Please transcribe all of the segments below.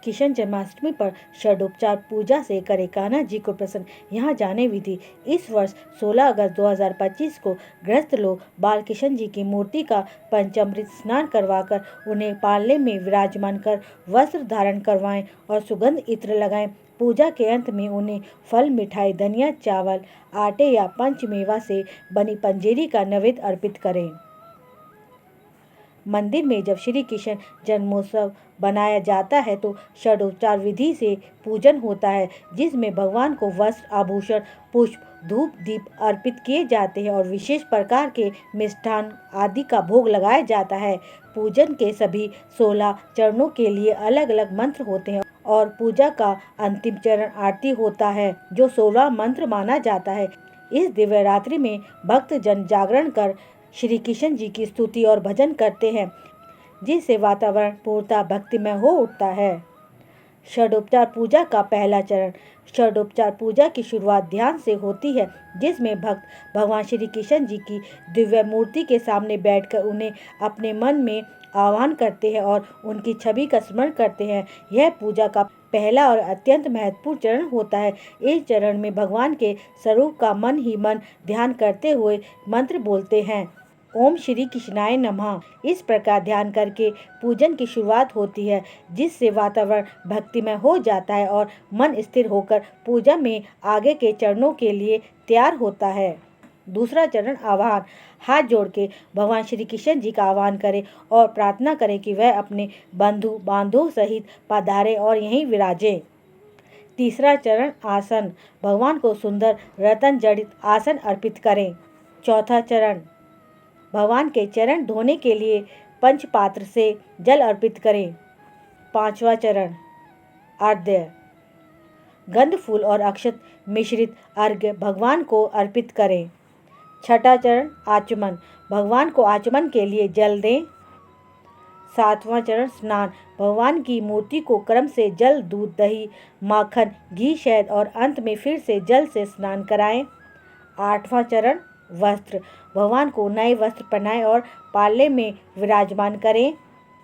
किशन जन्माष्टमी पर षडोपचार पूजा से करे कान्हा जी को प्रसन्न। यहाँ जाने विधि। इस वर्ष 16 अगस्त 2025 को गृहस्थ लोग बाल किशन जी की मूर्ति का पंचामृत स्नान करवाकर उन्हें पालने में विराजमान कर वस्त्र धारण करवाएं और सुगंध इत्र लगाएं। पूजा के अंत में उन्हें फल, मिठाई, धनिया, चावल, आटे या पंचमेवा से बनी पंजेरी का नैवेद्य अर्पित करें। मंदिर में जब श्री कृष्ण जन्मोत्सव बनाया जाता है तो षडोपचार विधि से पूजन होता है, जिसमें भगवान को वस्त्र, आभूषण, पुष्प, धूप, दीप अर्पित किए जाते हैं और विशेष प्रकार के मिष्ठान आदि का भोग लगाया जाता है। पूजन के सभी 16 चरणों के लिए अलग अलग मंत्र होते हैं और पूजा का अंतिम चरण आरती होता है, जो 16 मंत्र माना जाता है। इस दिव्य रात्रि में भक्त जन जागरण कर श्री कृष्ण जी की स्तुति और भजन करते हैं, जिससे वातावरण पूर्णतः भक्तिमय हो उठता है। षडोपचार पूजा का पहला चरण। षडोपचार पूजा की शुरुआत ध्यान से होती है, जिसमें भक्त भगवान श्री कृष्ण जी की दिव्य मूर्ति के सामने बैठकर उन्हें अपने मन में आह्वान करते हैं और उनकी छवि का स्मरण करते हैं। यह पूजा का पहला और अत्यंत महत्वपूर्ण चरण होता है। इस चरण में भगवान के स्वरूप का मन ही मन ध्यान करते हुए मंत्र बोलते हैं। ओम श्री कृष्णाय नमः। इस प्रकार ध्यान करके पूजन की शुरुआत होती है, जिससे वातावरण भक्तिमय हो जाता है और मन स्थिर होकर पूजा में आगे के चरणों के लिए तैयार होता है। दूसरा चरण आह्वान। हाथ जोड़ के भगवान श्री कृष्ण जी का आह्वान करें और प्रार्थना करें कि वह अपने बंधु बांधवों सहित पधारे और यहीं विराजे। तीसरा चरण आसन। भगवान को सुंदर रत्न जड़ित आसन अर्पित करें। चौथा चरण भगवान के चरण धोने के लिए पंचपात्र से जल अर्पित करें। पांचवा चरण अर्घ्य। गंध, फूल और अक्षत मिश्रित अर्घ्य भगवान को अर्पित करें। छठा चरण आचमन। भगवान को आचमन के लिए जल दें। सातवां चरण स्नान। भगवान की मूर्ति को क्रम से जल, दूध, दही, माखन, घी, शहद और अंत में फिर से जल से स्नान कराएं। आठवां चरण वस्त्र। भगवान को नए वस्त्र पहनाएं और पालने में विराजमान करें।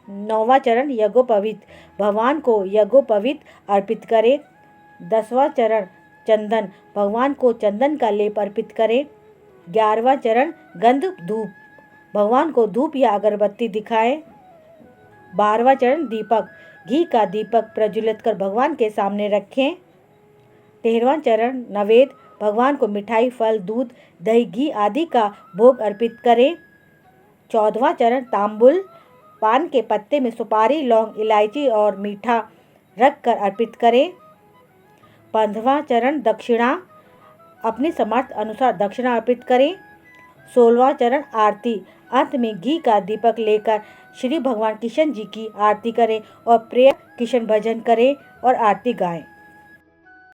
नौवां चरण यज्ञोपवीत। भगवान को यज्ञोपवीत अर्पित करें। 10वां चरण चंदन। भगवान को चंदन का लेप अर्पित करें। 11वां चरण गंध, धूप। भगवान को धूप या अगरबत्ती दिखाएं। 12वां चरण दीपक। घी का दीपक प्रज्वलित कर भगवान के सामने रखें। 13वां चरण नैवेद्य। भगवान को मिठाई, फल, दूध, दही, घी आदि का भोग अर्पित करें। 14वां चरण तांबुल। पान के पत्ते में सुपारी, लौंग, इलायची और मीठा रखकर अर्पित करें। 15वां चरण दक्षिणा। अपने सामर्थ्य अनुसार दक्षिणा अर्पित करें। 16वां चरण आरती। अंत में घी का दीपक लेकर श्री भगवान कृष्ण जी की आरती करें और प्रिय कृष्ण भजन करें और आरती गाएं।